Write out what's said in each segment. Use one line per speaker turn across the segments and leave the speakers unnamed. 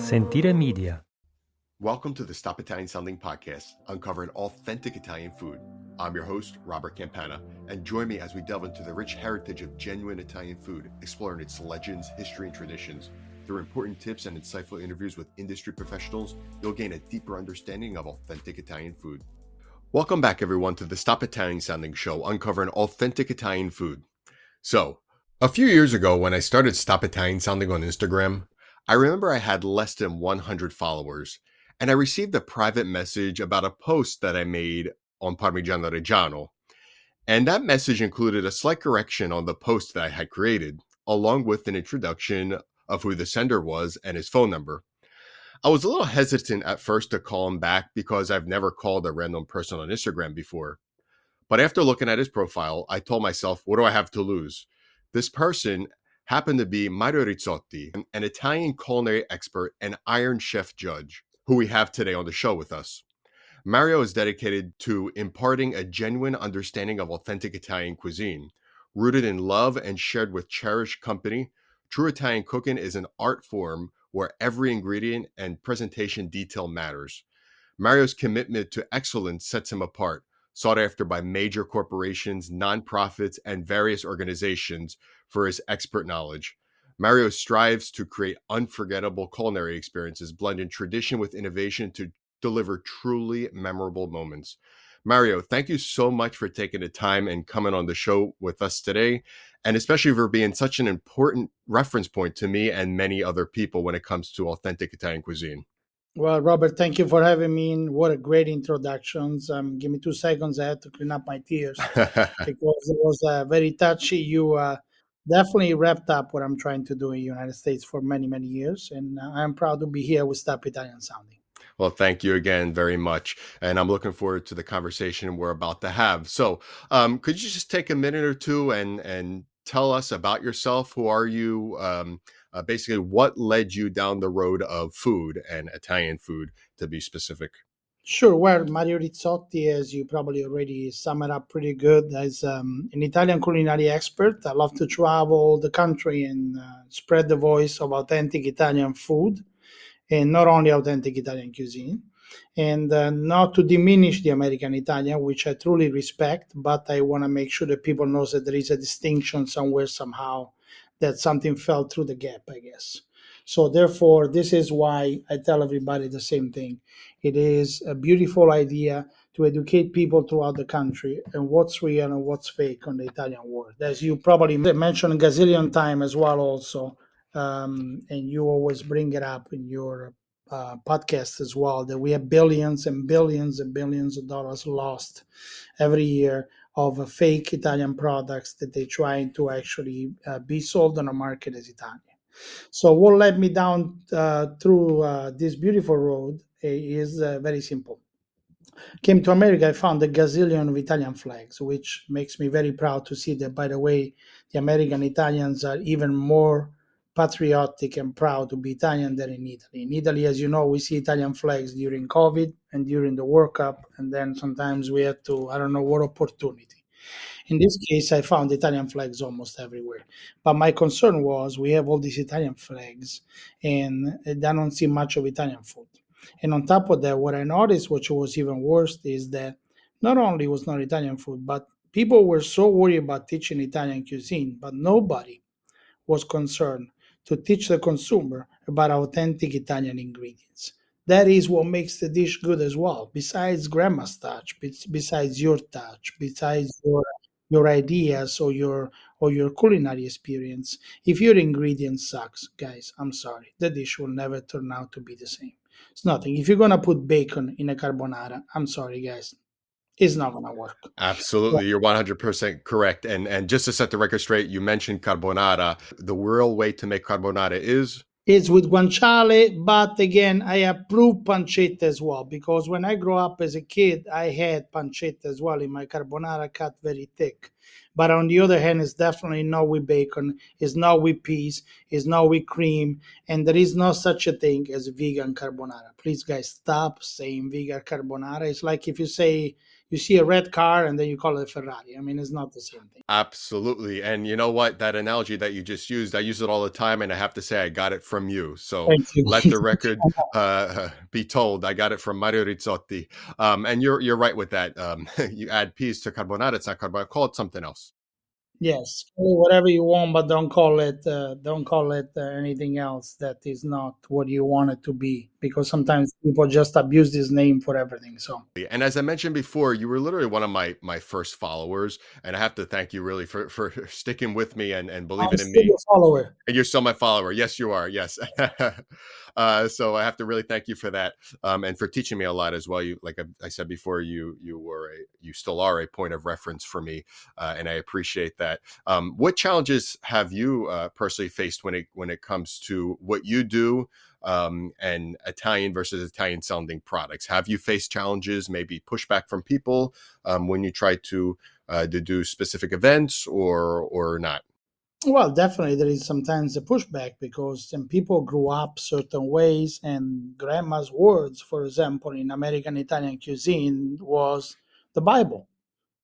Sentire Media.
Welcome to the Stop Italian Sounding podcast, uncovering authentic Italian food. I'm your host, Robert Campana, and join me as we delve into the rich heritage of genuine Italian food, exploring its legends, history, and traditions. Through important tips and insightful interviews with industry professionals, you'll gain a deeper understanding of authentic Italian food. Welcome back, everyone, to the Stop Italian Sounding show, uncovering authentic Italian food. So, a few years ago, when I started Stop Italian Sounding on Instagram, I remember I had less than 100 followers, and I received a private message about a post that I made on Parmigiano Reggiano. And that message included a slight correction on the post that I had created, along with an introduction of who the sender was and his phone number. I was a little hesitant at first to call him back because I've never called a random person on Instagram before. But after looking at his profile, I told myself, what do I have to lose? This person happened to be Mario Rizzotti, an Italian culinary expert and Iron Chef judge, who we have today on the show with us. Mario is dedicated to imparting a genuine understanding of authentic Italian cuisine. Rooted in love and shared with cherished company, true Italian cooking is an art form where every ingredient and presentation detail matters. Mario's commitment to excellence sets him apart, sought after by major corporations, nonprofits, and various organizations for his expert knowledge. Mario strives to create unforgettable culinary experiences, blending tradition with innovation to deliver truly memorable moments. Mario, thank you so much for taking the time and coming on the show with us today, and especially for being such an important reference point to me and many other people when it comes to authentic Italian cuisine.
Well, Robert, thank you for having me in. What a great introductions. Give me 2 seconds. I had to clean up my tears because it was very touchy. You definitely wrapped up what I'm trying to do in the United States for many, many years. And I'm proud to be here with Stop Italian Sounding.
Well, thank you again very much. And I'm looking forward to the conversation we're about to have. So, could you just take a minute or two and tell us about yourself? Who are you? Basically, what led you down the road of food and Italian food, to be specific?
Sure. Well, Mario Rizzotti, as you probably already sum it up pretty good, as an Italian culinary expert. I love to travel the country and spread the voice of authentic Italian food, and not only authentic Italian cuisine, and not to diminish the American Italian, which I truly respect, but I want to make sure that people knows that there is a distinction somewhere, somehow, that something fell through the gap, I guess. So therefore, this is why I tell everybody the same thing. It is a beautiful idea to educate people throughout the country and what's real and what's fake on the Italian world. As you probably mentioned a gazillion time as well also, and you always bring it up in your podcast as well, that we have billions and billions and billions of dollars lost every year of fake Italian products that they try to actually be sold on the market as Italian. So what led me down through this beautiful road is very simple. Came to America, I found a gazillion of Italian flags, which makes me very proud to see that, by the way, the American Italians are even more patriotic and proud to be Italian than in Italy. In Italy, as you know, we see Italian flags during COVID and during the World Cup, and then sometimes we have to, I don't know what opportunity. In this case, I found Italian flags almost everywhere. But my concern was we have all these Italian flags and I don't see much of Italian food. And on top of that, what I noticed, which was even worse, is that not only was not Italian food, but people were so worried about teaching Italian cuisine, but nobody was concerned to teach the consumer about authentic Italian ingredients. That is what makes the dish good as well. Besides grandma's touch, besides your touch, besides your ideas or your culinary experience. If your ingredient sucks, guys, I'm sorry, the dish will never turn out to be the same. It's nothing. If you're gonna put bacon in a carbonara, I'm sorry, guys, it's not gonna work.
Absolutely, you're 100% correct. And just to set the record straight, you mentioned carbonara. The real way to make carbonara is
It's with guanciale, but again, I approve pancetta as well because when I grew up as a kid, I had pancetta as well in my carbonara cut very thick. But on the other hand, it's definitely not with bacon, it's not with peas, it's not with cream, and there is no such a thing as vegan carbonara. Please, guys, stop saying vegan carbonara. It's like if you say you see a red car and then you call it a Ferrari. I mean, it's not the same thing.
Absolutely. And you know what? That analogy that you just used, I use it all the time. And I have to say, I got it from you. So
Thank you.
let the record be told. I got it from Mario Rizzotti. And you're right with that. You add peas to carbonara. It's not carbonara. Call it something else.
Yes, call it whatever you want, but don't call it anything else that is not what you want it to be. Because sometimes people just abuse this name for everything. So
And as I mentioned before, you were literally one of my first followers. And I have to thank you really for sticking with me and
I'm
believing in
still
me.
a follower.
And you're still my follower. Yes, you are. Yes. So I have to really thank you for that, and for teaching me a lot as well. You, like I said before, you still are a point of reference for me, and I appreciate that. What challenges have you personally faced when it comes to what you do, and Italian versus Italian sounding products? Have you faced challenges, maybe pushback from people when you try to do specific events or not?
Well, definitely there is sometimes a pushback because some people grew up certain ways, and grandma's words, for example, in American Italian cuisine was the Bible.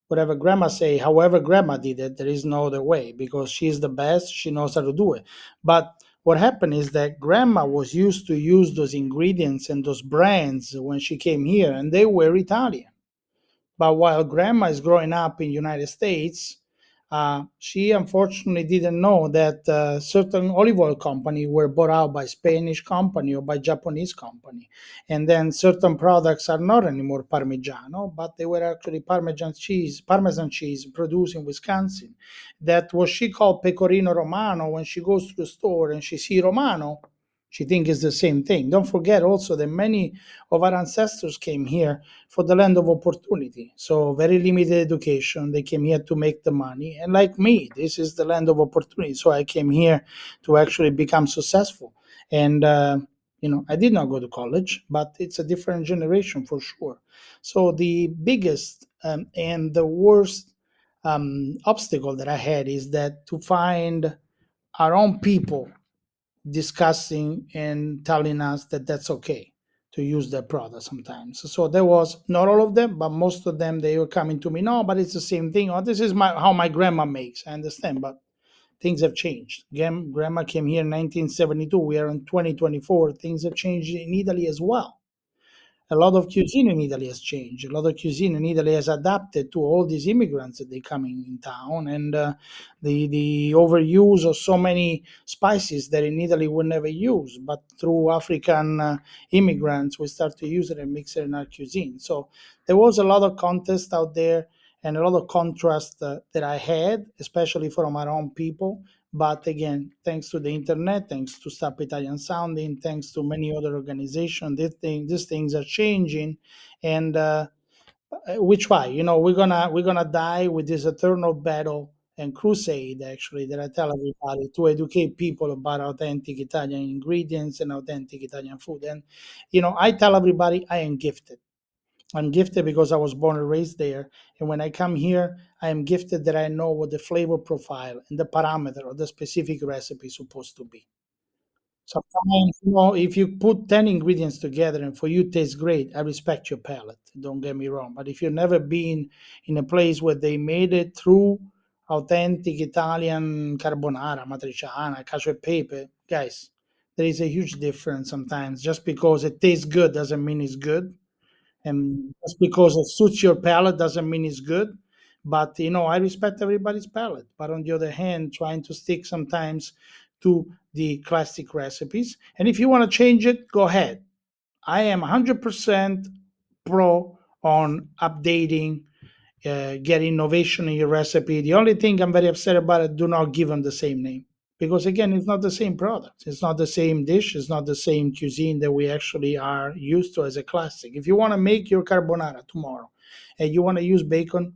Whatever grandma say, however grandma did it, there is no other way because she's the best. She knows how to do it. But what happened is that grandma was used to use those ingredients and those brands when she came here, and they were Italian. But while grandma is growing up in United States, she unfortunately didn't know that certain olive oil company were bought out by Spanish company or by Japanese company, and then certain products are not anymore Parmigiano, but they were actually Parmesan cheese produced in Wisconsin. That what she called Pecorino Romano. When she goes to the store and she see Romano, she thinks it's the same thing. Don't forget also that many of our ancestors came here for the land of opportunity. So very limited education. They came here to make the money. And like me, this is the land of opportunity. So I came here to actually become successful. And I did not go to college, but it's a different generation for sure. So the biggest and the worst obstacle that I had is that to find our own people discussing and telling us that that's okay to use their product sometimes. So there was not all of them, but most of them they were coming to me. No, but it's the same thing. Oh, this is how my grandma makes. I understand, but things have changed. Grandma came here in 1972. We are in 2024. Things have changed in Italy as well. A lot of cuisine in Italy has changed. A lot of cuisine in Italy has adapted to all these immigrants that they coming in town, and the overuse of so many spices that in Italy we never use, but through African immigrants we start to use it and mix it in our cuisine. So there was a lot of contest out there and a lot of contrast that I had, especially from our own people. But again, thanks to the internet, thanks to Stop Italian Sounding, thanks to many other organizations, these things are changing, and we try. We're gonna die with this eternal battle and crusade, actually, that I tell everybody to educate people about authentic Italian ingredients and authentic Italian food. And I tell everybody I am gifted. I'm gifted because I was born and raised there. And when I come here, I am gifted that I know what the flavor profile and the parameter of the specific recipe is supposed to be. Sometimes, if you put 10 ingredients together and for you it tastes great, I respect your palate. Don't get me wrong. But if you've never been in a place where they made it through authentic Italian carbonara, matriciana, cacio e pepe, guys, there is a huge difference sometimes. Just because it tastes good doesn't mean it's good, and just because it suits your palate doesn't mean it's good. But I respect everybody's palate. But on the other hand, trying to stick sometimes to the classic recipes, and if you want to change it, go ahead. I am 100% pro on updating, get innovation in your recipe. The only thing I'm very upset about it, do not give them the same name. Because again, it's not the same product. It's not the same dish. It's not the same cuisine that we actually are used to as a classic. If you want to make your carbonara tomorrow and you want to use bacon,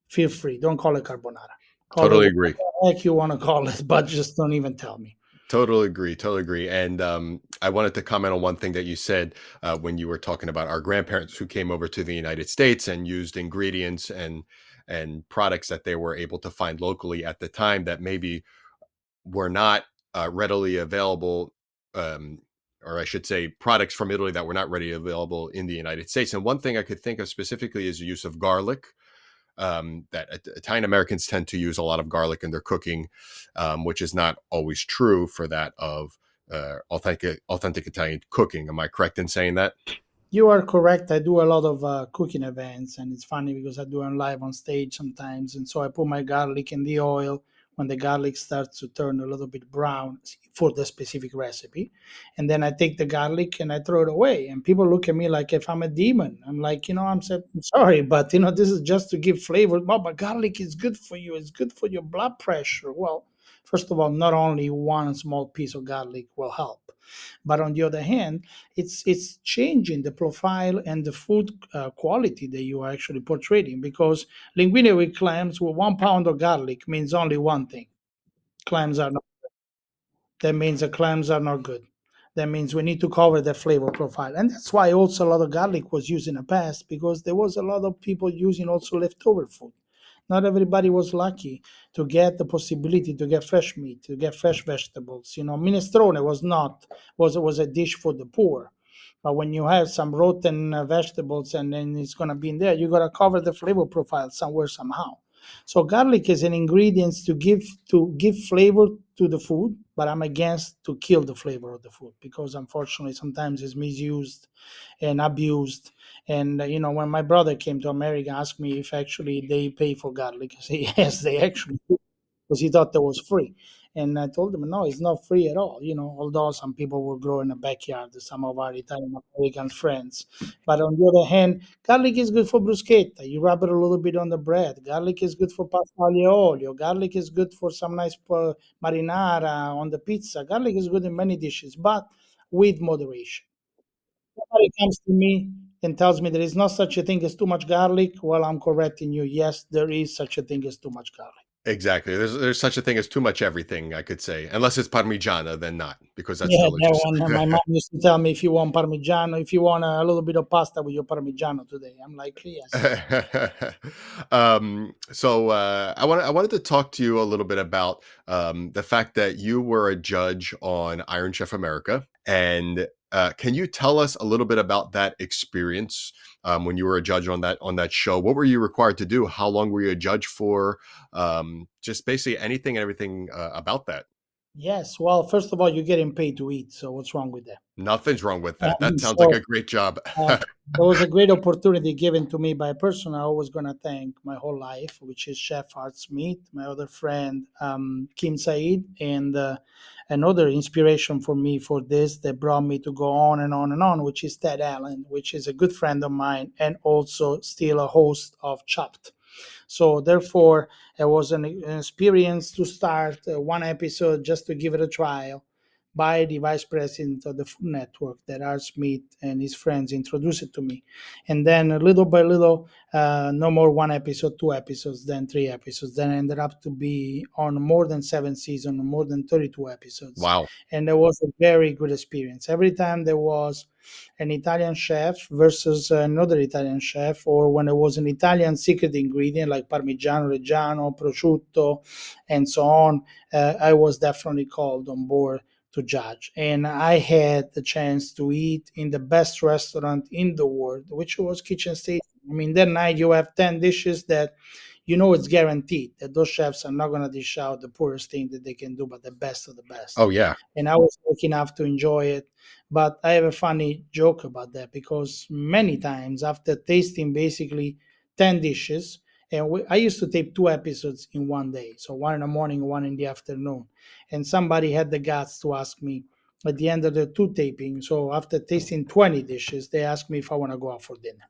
feel free. Don't call it carbonara. Call it
Totally
what
agree.
the heck you want to call it, but just don't even tell me.
Totally agree. Totally agree. And I wanted to comment on one thing that you said when you were talking about our grandparents who came over to the United States and used ingredients and products that they were able to find locally at the time that maybe were not readily available. Um, or I should say, products from Italy that were not readily available in the United States. And one thing I could think of specifically is the use of garlic. That Italian Americans tend to use a lot of garlic in their cooking, which is not always true for that of authentic Italian cooking. Am I correct in saying that?
You are correct. I do a lot of cooking events, and it's funny because I do them live on stage sometimes. And so I put my garlic in the oil when the garlic starts to turn a little bit brown for the specific recipe. And then I take the garlic and I throw it away. And people look at me like if I'm a demon. I'm like, I'm sorry, but this is just to give flavor. Well, but garlic is good for you. It's good for your blood pressure. Well, first of all, not only one small piece of garlic will help, but on the other hand, it's changing the profile and the food quality that you are actually portraying, because linguine with clams with 1 pound of garlic means only one thing: clams are not. That means the clams are not good. That means we need to cover the flavor profile, and that's why also a lot of garlic was used in the past, because there was a lot of people using also leftover food. Not everybody was lucky to get the possibility to get fresh meat, to get fresh vegetables. Minestrone was a dish for the poor. But when you have some rotten vegetables and then it's gonna be in there, you gotta cover the flavor profile somewhere somehow. So garlic is an ingredient to give flavor to the food, but I'm against to kill the flavor of the food, because unfortunately sometimes it's misused and abused. And when my brother came to America, asked me if actually they pay for garlic. I say yes, they actually do, because he thought that was free. And I told him, no, it's not free at all. Although some people will grow in the backyard, some of our Italian American friends. But on the other hand, garlic is good for bruschetta. You rub it a little bit on the bread. Garlic is good for pasta aglio e olio. Garlic is good for some nice marinara on the pizza. Garlic is good in many dishes, but with moderation. Somebody comes to me and tells me there is not such a thing as too much garlic, well, I'm correcting you. Yes, there is such a thing as too much garlic.
Exactly. There's such a thing as too much everything, I could say, unless it's Parmigiana, then not, because that's
Yeah, that
delicious.
one. My mom used to tell me, if you want Parmigiano, if you want a little bit of pasta with your Parmigiano today. I'm like, yes.
I wanted to talk to you a little bit about the fact that you were a judge on Iron Chef America, and can you tell us a little bit about that experience when you were a judge on that show? What were you required to do? How long were you a judge for? Just basically anything and everything about that.
Yes. Well, first of all, you're getting paid to eat. So what's wrong with that?
Nothing's wrong with that. That sounds like
So
a great job.
Uh, there was a great opportunity given to me by a person I always going to thank my whole life, which is Chef Art Smith, my other friend, Kim Said, and another inspiration for me for this that brought me to go on and on and on, which is Ted Allen, which is a good friend of mine and also still a host of Chopped. So therefore, it was an experience to start one episode just to give it a trial by the vice president of the Food Network, that Art Smith and his friends introduced it to me. And then little by little, no more one episode, two episodes, then three episodes, then ended up to be on more than 7 seasons, more than 32 episodes.
Wow.
And it was a very good experience. Every time there was an Italian chef versus another Italian chef, or when it was an Italian secret ingredient like Parmigiano Reggiano, prosciutto, and so on, I was definitely called on board to judge. And I had the chance to eat in the best restaurant in the world, which was Kitchen Station. I mean, that night you have 10 dishes that it's guaranteed that those chefs are not going to dish out the poorest thing that they can do, but the best of the best.
Oh yeah.
And I was lucky enough to enjoy it. But I have a funny joke about that, because many times after tasting basically 10 dishes, and I used to tape two episodes in one day, so one in the morning, one in the afternoon. And somebody had the guts to ask me at the end of the two taping, so after tasting 20 dishes, they asked me if I want to go out for dinner.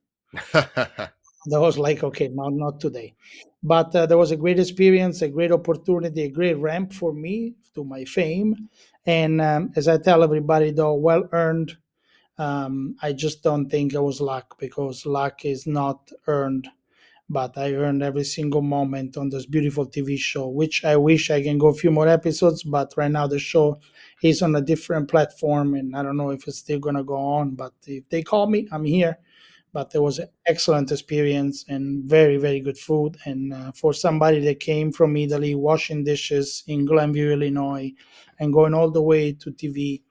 That was like, okay, not today. But there was a great experience, a great opportunity, a great ramp for me to my fame. And as I tell everybody, though, well earned. I just don't think it was luck, because luck is not earned, but I earned every single moment on this beautiful TV show, which I wish I can go a few more episodes. But right now the show is on a different platform, and I don't know if it's still gonna go on. But if they call me, I'm here. But it was an excellent experience and very, very good food. And for somebody that came from Italy, washing dishes in Glenview, Illinois, and going all the way to TV,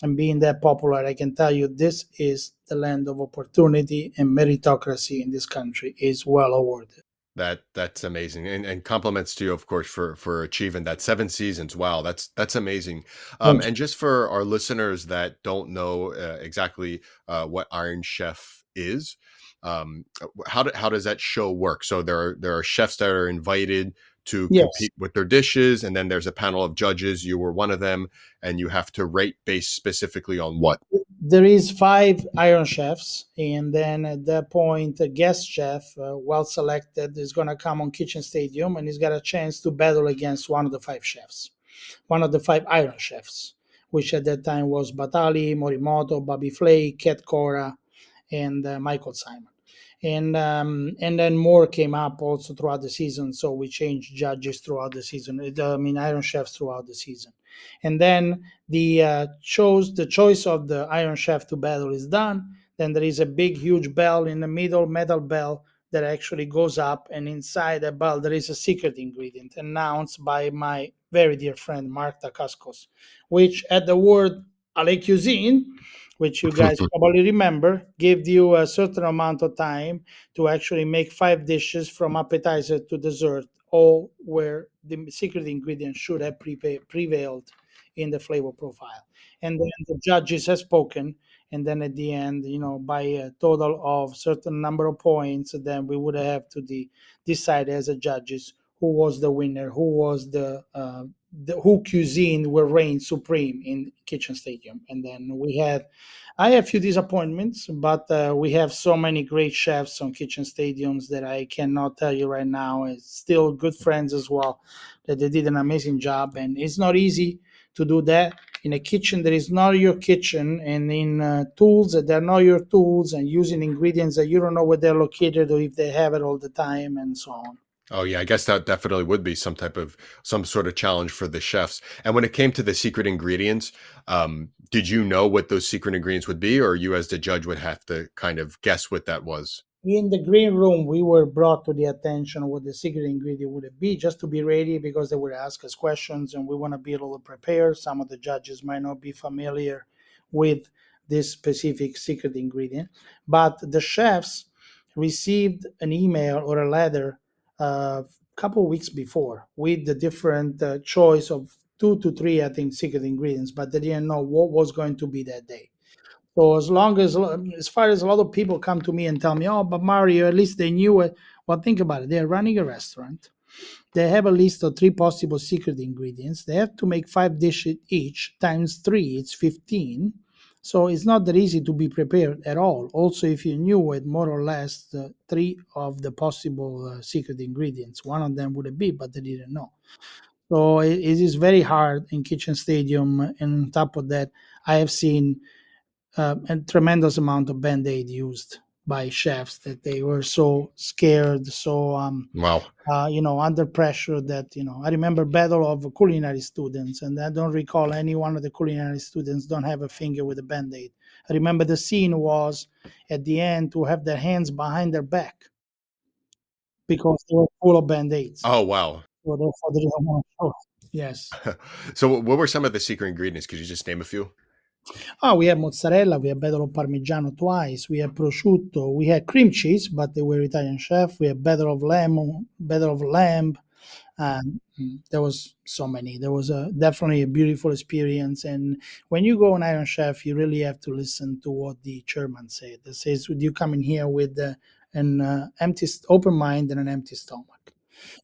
And being that popular, I can tell you this is the land of opportunity, and meritocracy in this country is well awarded.
That's amazing, and compliments to you, of course, for achieving that 7 seasons. Wow, that's amazing.
Thank
And just for our listeners that don't know exactly what Iron Chef is, how does that show work? So there are chefs that are invited to
you. Yes.
compete with their dishes, and then there's a panel of judges. You were one of them, and you have to rate based specifically on what?
There is five Iron Chefs, and then at that point, a guest chef, well selected, is going to come on Kitchen Stadium, and he's got a chance to battle against one of the five chefs, one of the five Iron Chefs, which at that time was Batali, Morimoto, Bobby Flay, Ket Cora, and Michael Simon. And then more came up also throughout the season. So we changed judges throughout the season. I mean, Iron Chefs throughout the season. And then the choice of the Iron Chef to battle is done. Then there is a big, huge bell in the middle, metal bell that actually goes up, and inside the bell there is a secret ingredient announced by my very dear friend Mark Dacascos, which at the word "Ale cuisine," which you guys probably remember, gave you a certain amount of time to actually make five dishes from appetizer to dessert, all where the secret ingredient should have prevailed in the flavor profile. And then the judges have spoken, and then at the end, by a total of certain number of points, then we would have to decide as a judges who was the winner, who was the who cuisine will reign supreme in Kitchen Stadium. And then I have a few disappointments, but we have so many great chefs on Kitchen Stadiums that I cannot tell you right now. It's still good friends as well, that they did an amazing job, and it's not easy to do that in a kitchen that is not your kitchen, and in tools that are not your tools, and using ingredients that you don't know where they're located or if they have it all the time, and so on.
Oh yeah, I guess that definitely would be some sort of challenge for the chefs. And when it came to the secret ingredients, did you know what those secret ingredients would be, or you as the judge would have to kind of guess what that was?
In the green room, we were brought to the attention what the secret ingredient would be, just to be ready, because they would ask us questions and we want to be a little prepared. Some of the judges might not be familiar with this specific secret ingredient, but the chefs received an email or a letter a couple of weeks before with the different choice of 2 to 3, I think, secret ingredients, but they didn't know what was going to be that day. So as far as a lot of people come to me and tell me, "Oh, but Mario, at least they knew it." Well, think about it. They're running a restaurant. They have a list of 3 possible secret ingredients. They have to make 5 dishes each times 3. It's 15. So it's not that easy to be prepared at all. Also, if you knew it more or less, the 3 of the possible secret ingredients, one of them would be, but they didn't know. So it is very hard in Kitchen Stadium. And on top of that, I have seen a tremendous amount of band-aid used by chefs, that they were so scared, so
Wow.
under pressure, that I remember battle of culinary students, and I don't recall any one of the culinary students don't have a finger with a band-aid. I remember the scene was at the end to have their hands behind their back because they were full of band-aids,
Oh wow.
so therefore they didn't want to show it. Yes.
So what were some of the secret ingredients? Could you just name a few?
Oh, we have mozzarella, we have battle of Parmigiano twice, we have prosciutto, we had cream cheese, but they were Italian chef. We have battle of lamb. There was so many. There was definitely a beautiful experience. And when you go on Iron Chef, you really have to listen to what the chairman said. That says, "You come in here with an open mind and an empty stomach.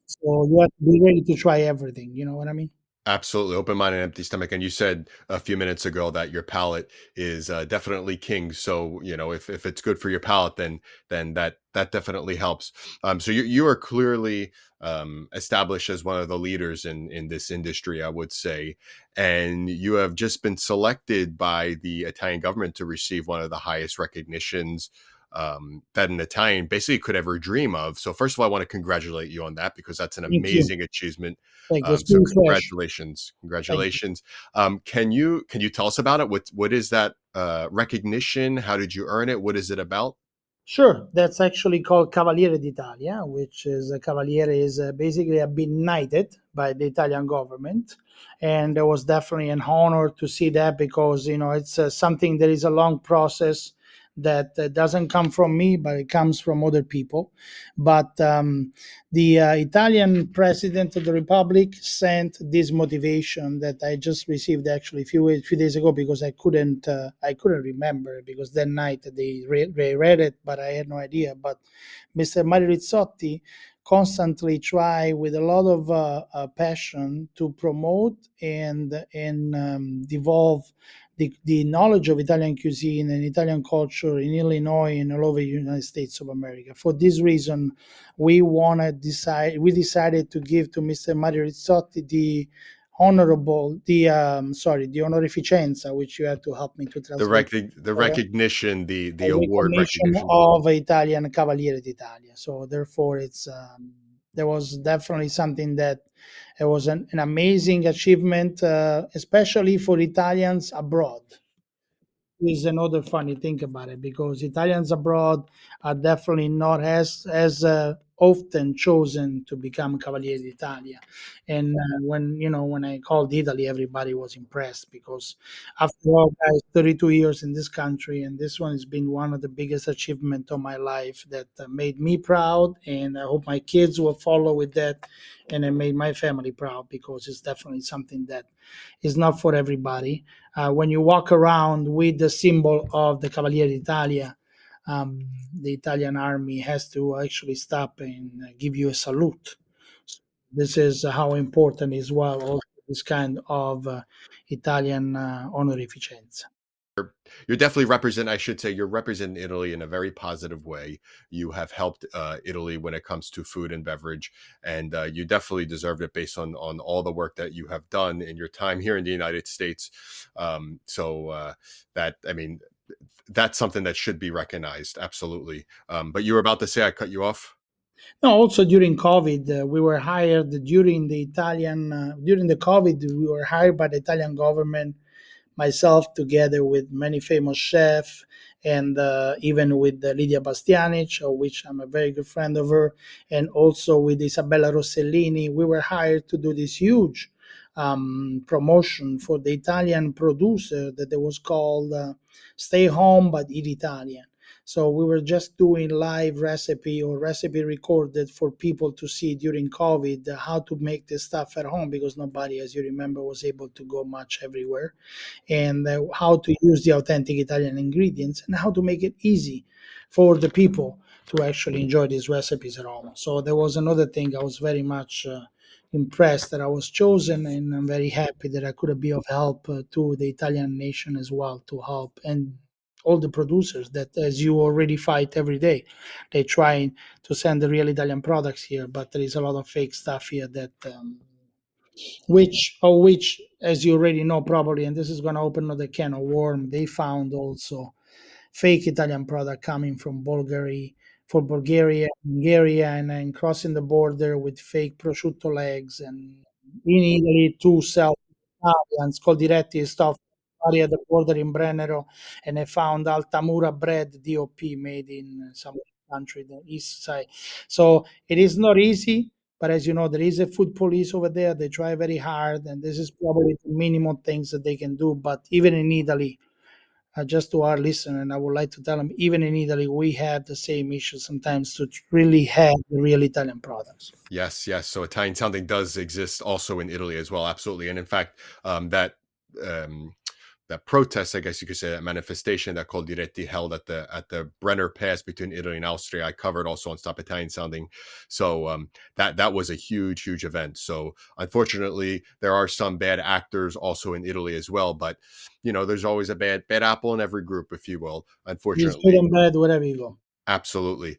So you have to be ready to try everything." You know what I mean?
Absolutely, open mind and empty stomach. And you said a few minutes ago that your palate is definitely king. So if it's good for your palate, then that definitely helps. So you are clearly established as one of the leaders in this industry, I would say, and you have just been selected by the Italian government to receive one of the highest recognitions that an Italian basically could ever dream of. So first of all, I want to congratulate you on that because that's an
Thank you.
amazing achievement.
Thank you. It's
So
pretty fresh.
congratulations,
Thank you.
congratulations. Can you tell us about it? What is that recognition? How did you earn it? What is it about?
Sure, that's actually called Cavaliere d'Italia, which is a Cavaliere is basically I've been knighted by the Italian government, and it was definitely an honor to see that because it's something that is a long process that doesn't come from me, but it comes from other people. But the Italian president of the republic sent this motivation that I just received actually a few days ago because I couldn't remember because that night they read it, but I had no idea. But Mr. Mario Rizzotti constantly try with a lot of passion to promote and devolve the knowledge of Italian cuisine and Italian culture in Illinois and all over the United States of America. For this reason, we decided to give to Mr. Mario Rizzotti the honorificenza, which you have to help me to translate.
The recognition, the
A
award
recognition
recognition.
of Italian Cavaliere d'Italia. So therefore, it's there was definitely something that it was an amazing achievement, especially for Italians abroad. Is another funny thing about it because Italians abroad are definitely not as often chosen to become Cavaliere d'Italia. And when I called Italy, everybody was impressed because after all, guys, 32 years in this country, and this one has been one of the biggest achievements of my life that made me proud, and I hope my kids will follow with that, and it made my family proud because it's definitely something that is not for everybody. When you walk around with the symbol of the Cavaliere d'Italia, the Italian army has to actually stop and give you a salute. So this is how important as well also this kind of Italian honorificenza.
You're definitely represent. I should say you're representing Italy in a very positive way. You have helped Italy when it comes to food and beverage, and you definitely deserved it based on all the work that you have done in your time here in the United States. That I mean, that's something that should be recognized. Absolutely. But you were about to say I cut you off.
No, also during COVID, we were hired during the COVID, we were hired by the Italian government, myself together with many famous chefs and even with Lydia Bastianic, of which I'm a very good friend of her, and also with Isabella Rossellini. We were hired to do this huge promotion for the Italian producer that it was called Stay Home But Eat Italian. So we were just doing live recipe or recipe recorded for people to see during COVID how to make this stuff at home because nobody, as you remember, was able to go much everywhere and how to use the authentic Italian ingredients and how to make it easy for the people to actually enjoy these recipes at home. So there was another thing I was very much impressed that I was chosen, and I'm very happy that I could be of help to the Italian nation as well to help and all the producers that as you already fight every day they try to send the real Italian products here, but there is a lot of fake stuff here that which as you already know probably, and this is going to open another can of worm, they found also fake Italian product coming from Bulgaria, and then crossing the border with fake prosciutto legs, and in Italy two self Italians called Diretti stuff at the border in Brennero, and they found Altamura bread DOP made in some country, the east side. So it is not easy, but as you know, there is a food police over there. They try very hard, and this is probably the minimum things that they can do. But even in Italy, just to our listener, and I would like to tell them, even in Italy, we have the same issue sometimes to really have the real Italian products.
Yes, yes. So Italian sounding does exist also in Italy as well. Absolutely. And in fact, um, that protest, I guess you could say, that manifestation that called Diretti held at the Brenner Pass between Italy and Austria, I covered also on Stop Italian Sounding. So that was a huge event. So unfortunately, there are some bad actors also in Italy as well. But there's always a bad apple in every group, if you will.
It's good
Unfortunately.
and bad wherever you go.
Absolutely.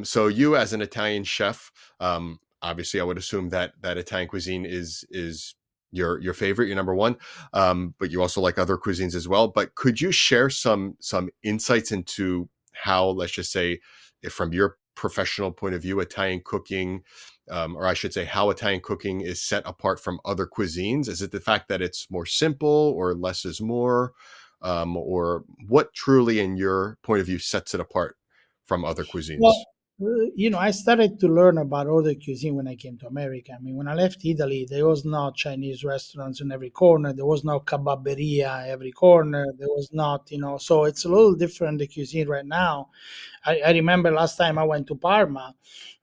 So you, as an Italian chef, obviously, I would assume that Italian cuisine is your favorite, your number one. But you also like other cuisines as well. But could you share some insights into how, let's just say, if from your professional point of view, Italian cooking, or I should say, how Italian cooking is set apart from other cuisines? Is it the fact that it's more simple, or less is more, or what truly, in your point of view, sets it apart? from other
Well,
cuisines?
I started to learn about other cuisine when I came to America. I mean, when I left Italy, there was no Chinese restaurants in every corner. There was no kebaberia every corner. There was not, so it's a little different the cuisine right now. I remember last time I went to Parma,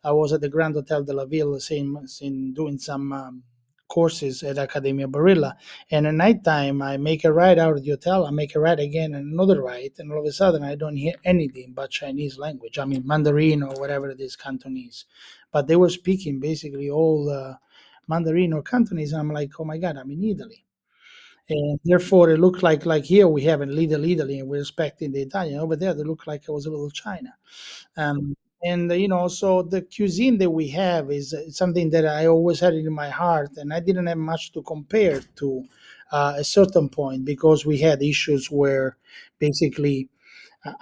I was at the Grand Hotel de la Ville, same doing some courses at Accademia Barilla. And at nighttime, I make a ride out of the hotel, I make a ride again and another ride. And all of a sudden, I don't hear anything but Chinese language. I mean, Mandarin or whatever it is, Cantonese. But they were speaking basically all Mandarin or Cantonese. And I'm like, oh my God, I'm in Italy. And therefore, it looked like here we have in Little Italy and we're expecting the Italian. Over there, they look like it was a little China. And so the cuisine that we have is something that I always had it in my heart, and I didn't have much to compare to a certain point because we had issues where basically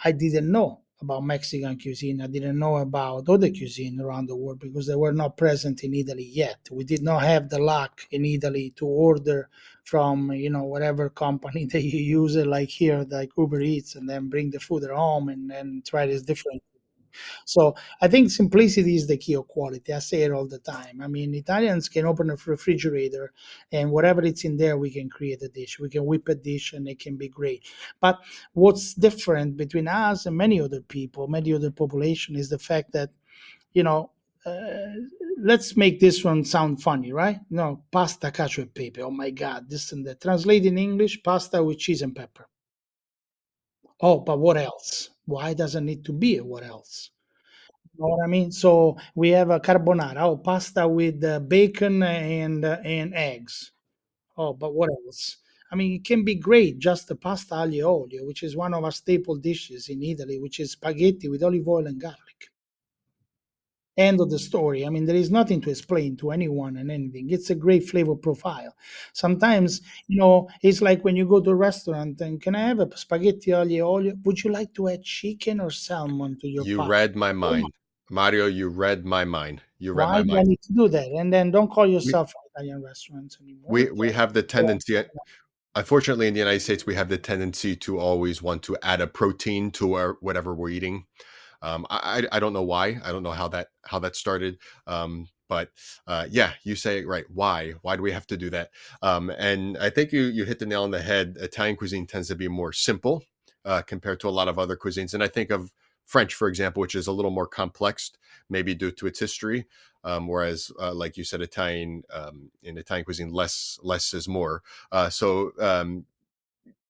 I didn't know about Mexican cuisine. I didn't know about other cuisine around the world because they were not present in Italy yet. We did not have the luck in Italy to order from whatever company that you use it like here, like Uber Eats, and then bring the food at home and then try this different. So I think simplicity is the key of quality. I say it all the time. I mean, Italians can open a refrigerator and whatever it's in there, we can create a dish. We can whip a dish and it can be great. But what's different between us and many other people, many other population, is the fact that, you know, uh, let's make this one sound funny, right? No, pasta, cacio e pepe. Oh my God, this and that. Translate in English, pasta with cheese and pepper. Oh, but what else? Why does it need to be a what else? Know what I mean? So we have a carbonara, oh, pasta with bacon and eggs. Oh, but what else? I mean, it can be great, just the pasta aglio e olio, which is one of our staple dishes in Italy, which is spaghetti with olive oil and garlic. End of the story. I mean, there is nothing to explain to anyone and anything. It's a great flavor profile. Sometimes, it's like when you go to a restaurant and can I have a spaghetti aglio e olio? Would you like to add chicken or salmon to your
You
pasta?
read my
Oh my,
mind. Mario, you read my mind. You read
why
my
do I
mind.
need to do that? And then don't call
We
yourself Italian restaurants anymore.
we have the tendency, unfortunately, in the United States, we have the tendency to always want to add a protein to whatever we're eating. I don't know why. I don't know how that started. But yeah, you say it right. Why do we have to do that? And I think you hit the nail on the head. Italian cuisine tends to be more simple compared to a lot of other cuisines, and I think of French, for example, which is a little more complex, maybe due to its history. Whereas, like you said, in Italian cuisine, less is more. So,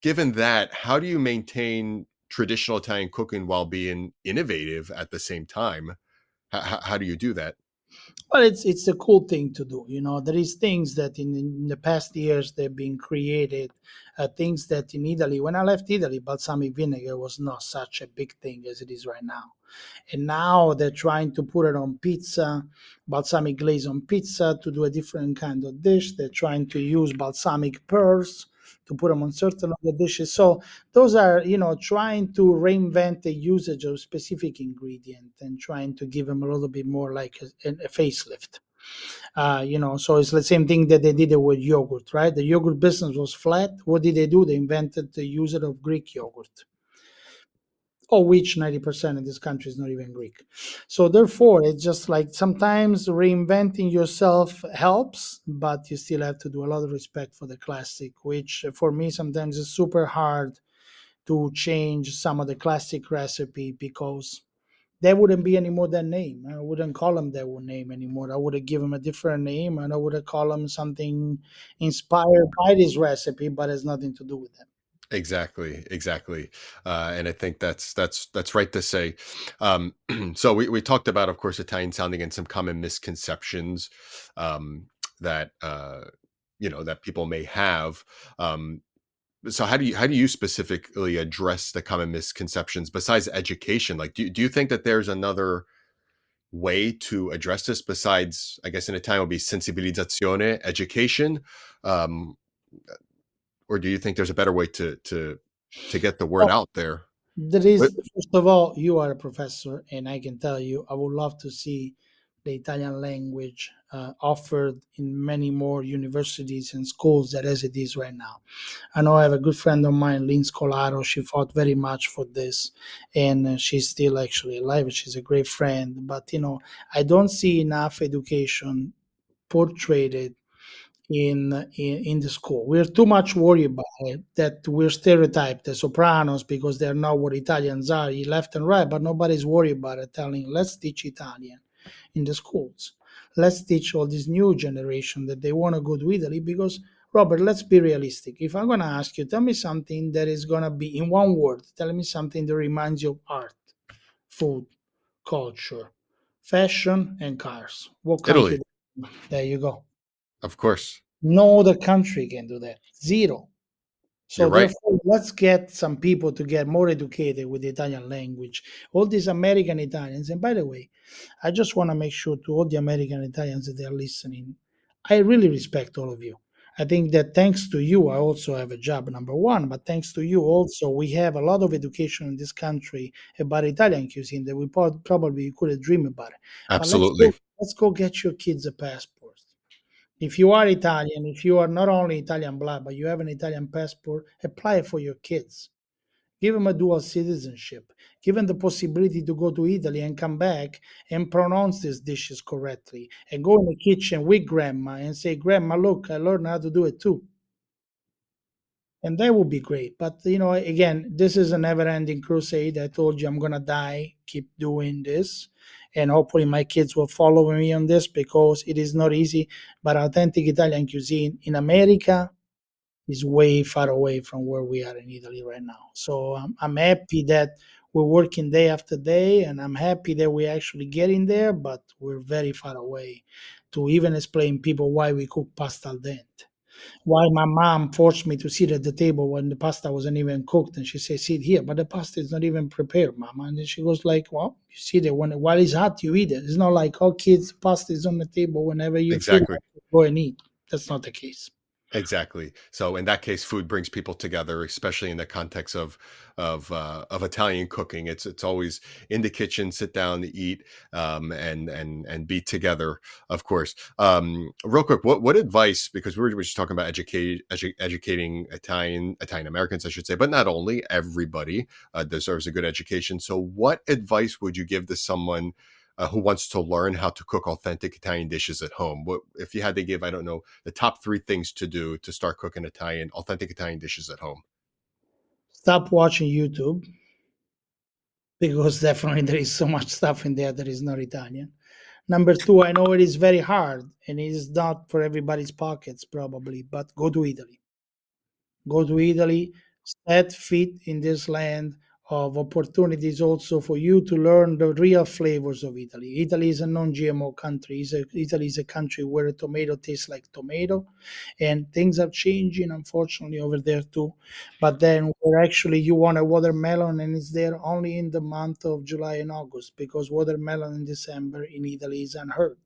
given that, how do you maintain traditional Italian cooking while being innovative at the same time? How do you do that?
Well, it's a cool thing to do. There is things that in the past years they've been created, things that in Italy, when I left Italy, balsamic vinegar was not such a big thing as it is right now. And now they're trying to put it on pizza, balsamic glaze on pizza to do a different kind of dish. They're trying to use balsamic pearls to put them on certain other dishes. So those are, trying to reinvent the usage of specific ingredient and trying to give them a little bit more like a facelift. So it's the same thing that they did it with yogurt, right? The yogurt business was flat. What did they do? They invented the use of Greek yogurt, of which 90% in this country is not even Greek. So therefore, it's just like sometimes reinventing yourself helps, but you still have to do a lot of respect for the classic, which for me sometimes is super hard to change some of the classic recipe because there wouldn't be any more that name. I wouldn't call them that one name anymore. I would have given them a different name and I would have called them something inspired by this recipe, but has nothing to do with them.
Exactly. And I think that's right to say. Um, so we talked about, of course, Italian sounding and some common misconceptions um, that that people may have. Um, so how do you specifically address the common misconceptions besides education? Like, do you think that there's another way to address this besides, I guess in Italian would be sensibilizzazione, education, um, or do you think there's a better way to get the word
Well,
out there?
there
But
is, first of all, you are a professor, and I can tell you, I would love to see the Italian language offered in many more universities and schools than as it is right now. I know I have a good friend of mine, Lynn Scolaro. She fought very much for this, and she's still actually alive. She's a great friend, but I don't see enough education portrayed in the school. We're too much worried about it that we're stereotyped the Sopranos because they're not what Italians are, left and right, but nobody's worried about it. Telling let's teach Italian in the schools. Let's teach all this new generation that they want to go to Italy because Robert, let's be realistic. If I'm gonna ask you, tell me something that is gonna be in one word, tell me something that reminds you of art, food, culture, fashion, and cars. What
Italy,
country? There you go.
of course.
No other country can do that. Zero.
You're
So
right.
therefore, let's get some people to get more educated with the Italian language. All these American Italians, and by the way, I just want to make sure to all the American Italians that they're listening, I really respect all of you. I think that thanks to you, I also have a job, number one, but thanks to you also, we have a lot of education in this country about Italian cuisine that we probably couldn't dream about it. But
Absolutely.
let's go get your kids a passport. If you are Italian, if you are not only Italian blood, but you have an Italian passport, apply it for your kids. Give them a dual citizenship. Give them the possibility to go to Italy and come back and pronounce these dishes correctly. And go in the kitchen with grandma and say, Grandma, look, I learned how to do it too. And that would be great. But, again, this is a never ending crusade. I told you I'm going to die, keep doing this. And hopefully my kids will follow me on this because it is not easy. But authentic Italian cuisine in America is way far away from where we are in Italy right now. So I'm happy that we're working day after day, and I'm happy that we're actually getting there, but we're very far away to even explain people why we cook pasta al dente. Why my mom forced me to sit at the table when the pasta wasn't even cooked, and she said, "Sit here," but the pasta is not even prepared, Mama. And then she goes like, "Well, you sit there while it's hot, you eat it. It's not like, oh, kids, pasta is on the table whenever you feel
Exactly.
like it, go and eat." That's not the case.
Exactly. So in that case, food brings people together, especially in the context of Italian cooking. It's always in the kitchen, sit down, eat, and be together. Of course. Real quick, what advice? Because we were just talking about educating Italian Americans, I should say, but not only everybody deserves a good education. So, what advice would you give to someone who wants to learn how to cook authentic Italian dishes at home? What if you had to give, I don't know, the top three things to do to start cooking authentic Italian dishes at home?
Stop watching YouTube because definitely there is so much stuff in there that is not Italian. Number two, I know it is very hard and it is not for everybody's pockets probably, but go to Italy. Go to Italy, set feet in this land of opportunities also for you to learn the real flavors of Italy. Italy is a non-GMO country. Italy is a country where a tomato tastes like tomato, and things are changing unfortunately over there too. But then where actually you want a watermelon and it's there only in the month of July and August because watermelon in December in Italy is unheard.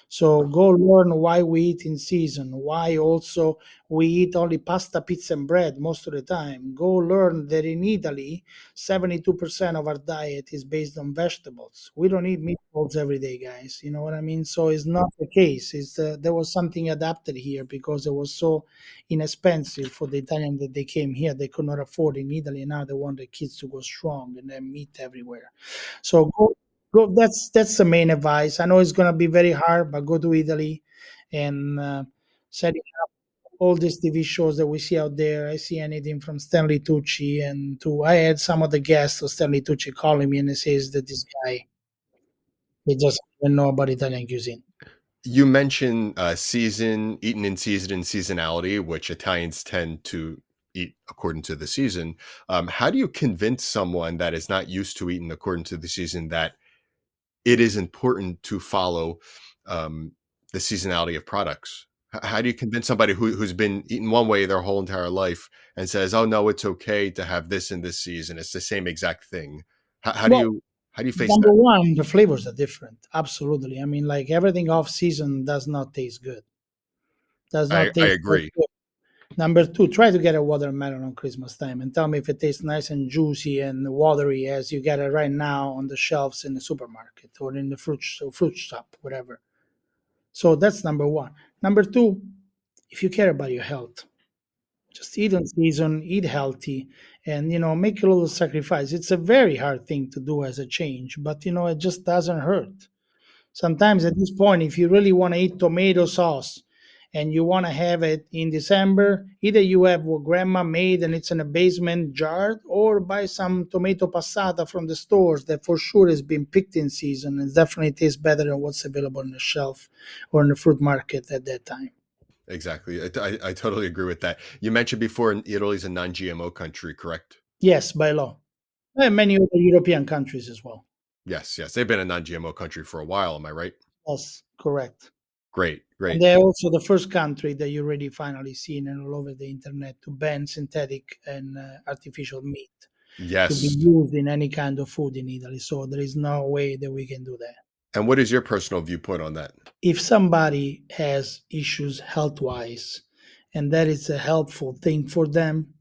So go learn why we eat in season, why also we eat only pasta, pizza, and bread most of the time. Go learn that in Italy, 72% of our diet is based on vegetables. We don't eat meatballs every day, guys. You know what I mean? So it's not the case. There was something adapted here because it was so inexpensive for the Italian that they came here. They could not afford in Italy. And now they want the kids to go strong and then meat everywhere. So go. That's the main advice. I know it's gonna be very hard, but go to Italy and setting up all these TV shows that we see out there. I see anything from Stanley Tucci and to I had some of the guests of Stanley Tucci calling me and it says that this guy he just don't know about Italian cuisine.
You mentioned eaten in season and seasonality, which Italians tend to eat according to the season. How do you convince someone that is not used to eating according to the season that it is important to follow um, the seasonality of products? How do you convince somebody who's been eating one way their whole entire life and says, "Oh no, it's okay to have this in this season. It's the same exact thing." How do
Well,
you face
number
that?
one, the flavors are different. Absolutely. I mean, like everything off season does not taste good. Does not
I
taste as
agree.
good. Number two, try to get a watermelon on Christmas time and tell me if it tastes nice and juicy and watery as you get it right now on the shelves in the supermarket or in the fruit shop, whatever. So that's number one. Number two, if you care about your health, just eat on season, eat healthy, and make a little sacrifice. It's a very hard thing to do as a change, but it just doesn't hurt. Sometimes at this point, if you really want to eat tomato sauce and you want to have it in December, either you have what grandma made and it's in a basement jar, or buy some tomato passata from the stores that for sure has been picked in season and definitely tastes better than what's available on the shelf or in the fruit market at that time.
Exactly. I totally agree with that. You mentioned before, Italy's a non-GMO country, correct?
Yes, by law. And many other European countries as well.
Yes, yes. They've been a non-GMO country for a while. Am I right?
Yes, correct.
Great,
And
great.
they're also the first country that you already finally seen and all over the internet to ban synthetic and artificial meat to be
Yes.
used in any kind of food in Italy. So there is no way that we can do that.
And what is your personal viewpoint on that?
If somebody has issues health wise and that is a helpful thing for them,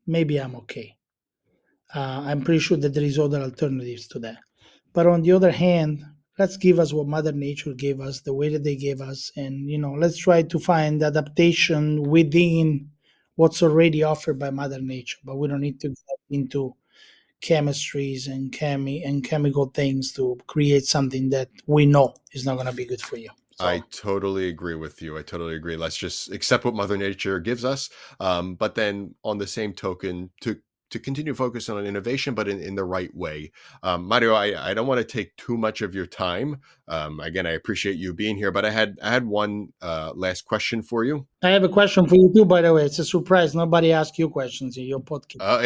maybe I'm okay. I'm pretty sure that there is other alternatives to that. But on the other hand, let's give us what Mother Nature gave us, the way that they gave us, and let's try to find adaptation within what's already offered by Mother Nature. But we don't need to get into chemistries and chemical things to create something that we know is not going to be good for you.
I
So
totally agree with you. I totally agree. Let's just accept what Mother Nature gives us. But then, on the same token, to continue focusing on innovation, but in the right way. Mario, I don't want to take too much of your time. Again, I appreciate you being here, but I had one last question for you.
I have a question for you too. By the way, it's a surprise. Nobody asked you questions in your podcast.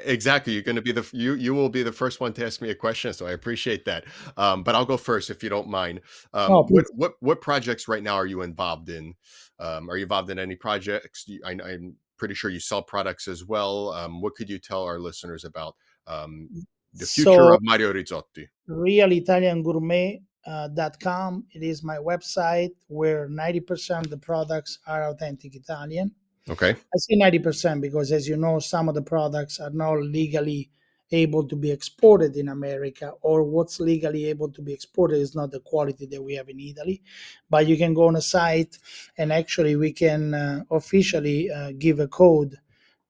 Exactly. You're going to be you will be the first one to ask me a question, so I appreciate that. But I'll go first if you don't mind.
Oh,
What
please.
what projects right now are you involved in? Are you involved in any projects? I'm pretty sure you sell products as well. What could you tell our listeners about um, the future
So
of Mario Rizzotti?
realitaliangourmet.com. It is my website where 90% of the products are authentic Italian.
Okay.
I say 90% because, as you know, some of the products are not legally able to be exported in America, or what's legally able to be exported is not the quality that we have in Italy. But you can go on a site and actually we can officially give a code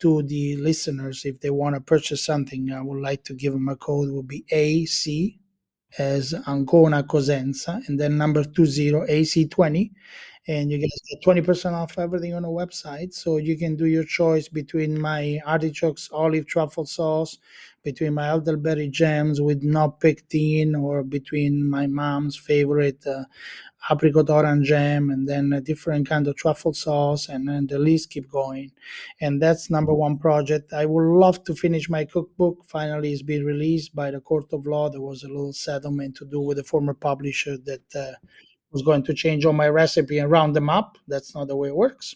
to the listeners if they want to purchase something. I would like to give them a code, it would be AC as Ancona Cosenza, and then number 20 AC20, and you guys get 20% off everything on the website. So you can do your choice between my artichokes olive truffle sauce, between my elderberry jams with not pectin, or between my mom's favorite apricot orange jam, and then a different kind of truffle sauce, and then the list keep going. And that's number one project. I would love to finish my cookbook. Finally, it's been released by the court of law. There was a little settlement to do with the former publisher that was going to change all my recipe and round them up. That's not the way it works,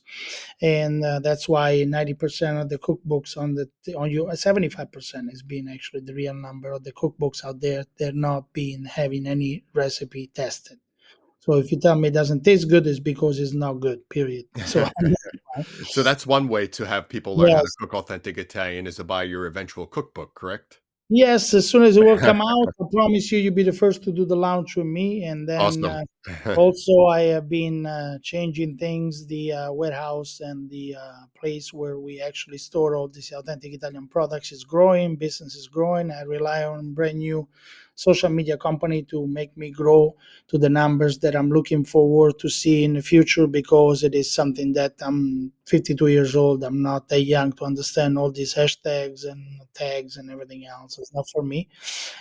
and that's why 90% of the cookbooks on you 75% is being actually the real number of the cookbooks out there. They're not being having any recipe tested. So if you tell me it doesn't taste good, it's because it's not good. Period. So
So that's one way to have people learn how to
yes,
cook authentic Italian is to buy your eventual cookbook, correct?
yes. As soon as it will come out, I promise you, you'll be the first to do the launch with me, and then
Awesome.
also, I have been changing things, the warehouse and the place where we actually store all these authentic Italian products is growing, business is growing. I rely on brand new social media company to make me grow to the numbers that I'm looking forward to see in the future, because it is something that I'm 52 years old. I'm not that young to understand all these hashtags and tags and everything else. It's not for me.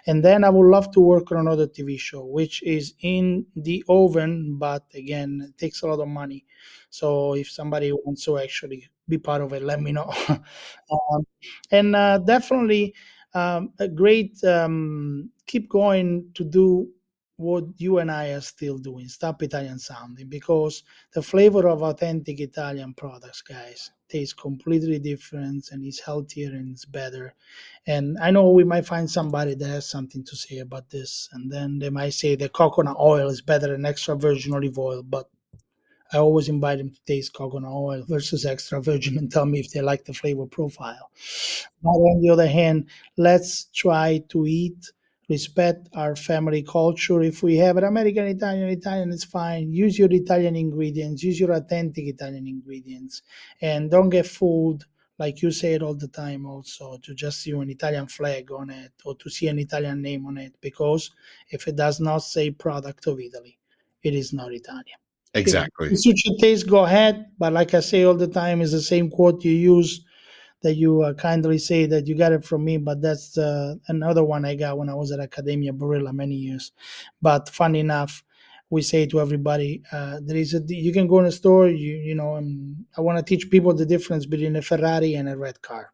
And then I would love to work on another TV show, which is in the oven, but again, it takes a lot of money. So if somebody wants to actually be part of it, let me know. And definitely a great keep going to do what you and I are still doing. Stop Italian sounding, because the flavor of authentic Italian products, guys, tastes completely different and is healthier and it's better. And I know we might find somebody that has something to say about this, and then they might say the coconut oil is better than extra virgin olive oil. But I always invite them to taste coconut oil versus extra virgin and tell me if they like the flavor profile. But on the other hand, let's try to eat, respect our family culture. If we have an American Italian, Italian is fine. Use your Italian ingredients, use your authentic Italian ingredients, and don't get fooled, like you say it all the time also, to just see an Italian flag on it or to see an Italian name on it, because if it does not say product of Italy, it is not Italian. Period.
Exactly.
It suits your taste, go ahead. But like I say all the time, is the same quote you use that you kindly say that you got it from me, but that's another one I got when I was at Academia Barilla many years. But funny enough, we say to everybody, there is you can go in a store, I want to teach people the difference between a Ferrari and a red car.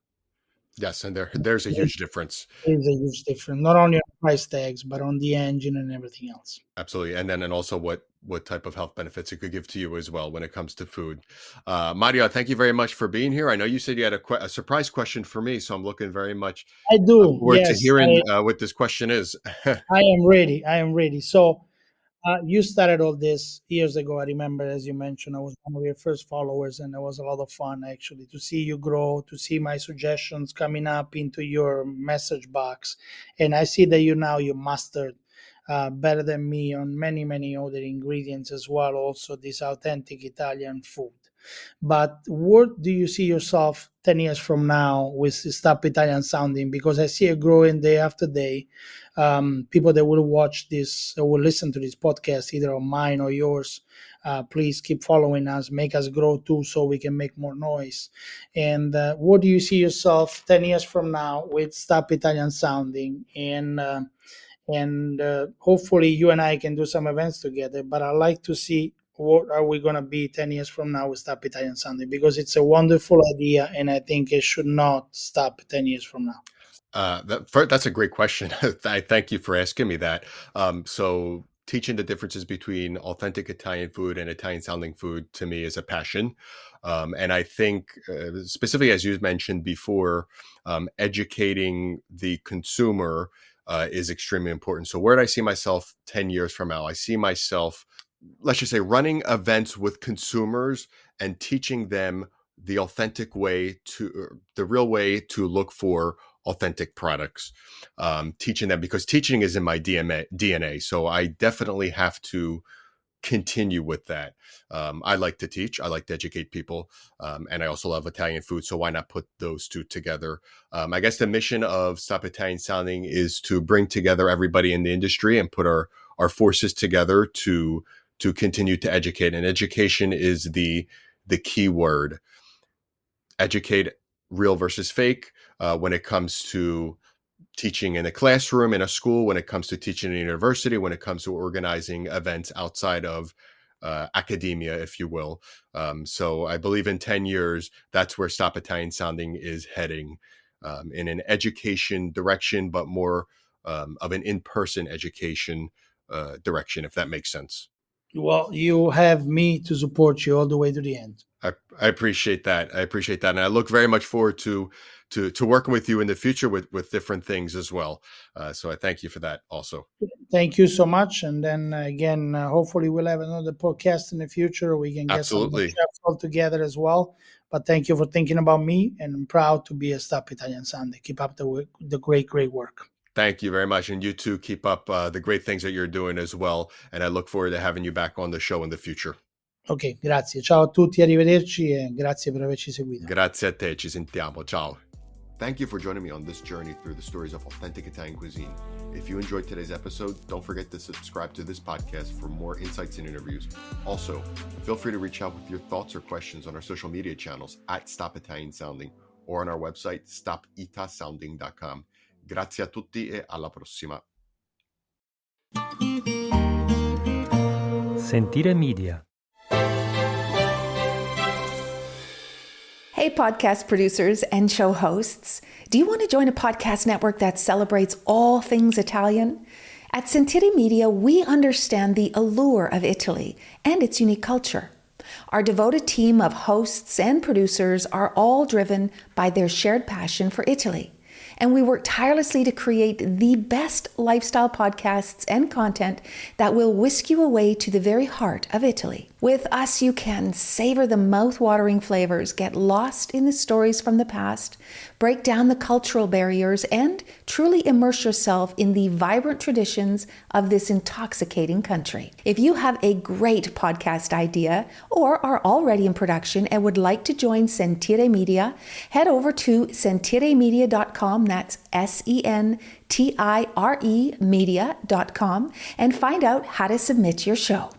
Yes, and there's a huge difference.
There is a huge difference, not only on price tags, but on the engine and everything else.
Absolutely. And also what type of health benefits it could give to you as well when it comes to food. Mario, thank you very much for being here. I know you said you had a surprise question for me, so I'm looking very much
I do,
forward to
yes.
hearing what this question is.
I am ready. I am ready. So, you started all this years ago. I remember, as you mentioned, I was one of your first followers, and it was a lot of fun actually to see you grow, to see my suggestions coming up into your message box, and I see that you mastered better than me on many many other ingredients as well. Also, this authentic Italian food. But what do you see yourself 10 years from now with Stop Italian Sounding? Because I see it growing day after day. People that will watch this or will listen to this podcast, either on mine or yours, please keep following us, make us grow too, so we can make more noise. And what do you see yourself 10 years from now with Stop Italian Sounding? And hopefully you and I can do some events together. But I'd like to see what are we going to be 10 years from now with Stop Italian Sounding, because it's a wonderful idea, and I think it should not stop 10 years from now.
That's a great question. I thank you for asking me that. So teaching the differences between authentic Italian food and Italian sounding food to me is a passion. And I think specifically, as you mentioned before, educating the consumer is extremely important. So where do I see myself 10 years from now? I see myself, let's just say, running events with consumers and teaching them the authentic way the real way to look for authentic products, teaching them, because teaching is in my DNA. So I definitely have to continue with that. I like to teach, I like to educate people, and I also love Italian food. So why not put those two together? I guess the mission of Stop Italian Sounding is to bring together everybody in the industry and put our forces together to continue to educate. And education is the key word. Educate real versus fake when it comes to teaching in a classroom, in a school, when it comes to teaching in a university, when it comes to organizing events outside of academia, if you will. So I believe in 10 years, that's where Stop Italian Sounding is heading, in an education direction, but more of an in-person education direction, if that makes sense.
Well, you have me to support you all the way to the end.
I appreciate that. I appreciate that. And I look very much forward to working with you in the future with different things as well. So I thank you for that also.
Thank you so much. And then again, hopefully we'll have another podcast in the future. We can get some
Absolutely.
chefs all together as well. But thank you for thinking about me, and I'm proud to be a Stop Italian Sounding. Keep up the great work.
Thank you very much. And you too, keep up the great things that you're doing as well. And I look forward to having you back on the show in the future.
Ok, grazie. Ciao a tutti, arrivederci, e grazie per averci seguito.
Grazie a te, ci sentiamo. Ciao. Thank you for joining me on this journey through the stories of authentic Italian cuisine. If you enjoyed today's episode, don't forget to subscribe to this podcast for more insights and interviews. Also, feel free to reach out with your thoughts or questions on our social media channels at Stop Italian Sounding or on our website, stopitasounding.com. Grazie a tutti e alla prossima.
Sentire Media.
Hey, podcast producers and show hosts. Do you want to join a podcast network that celebrates all things Italian? At Sentire Media, we understand the allure of Italy and its unique culture. Our devoted team of hosts and producers are all driven by their shared passion for Italy. And we work tirelessly to create the best lifestyle podcasts and content that will whisk you away to the very heart of Italy. With us, you can savor the mouth-watering flavors, get lost in the stories from the past, break down the cultural barriers, and truly immerse yourself in the vibrant traditions of this intoxicating country. If you have a great podcast idea or are already in production and would like to join Sentire Media, head over to sentiremedia.com, that's SENTIRE media.com, and find out how to submit your show.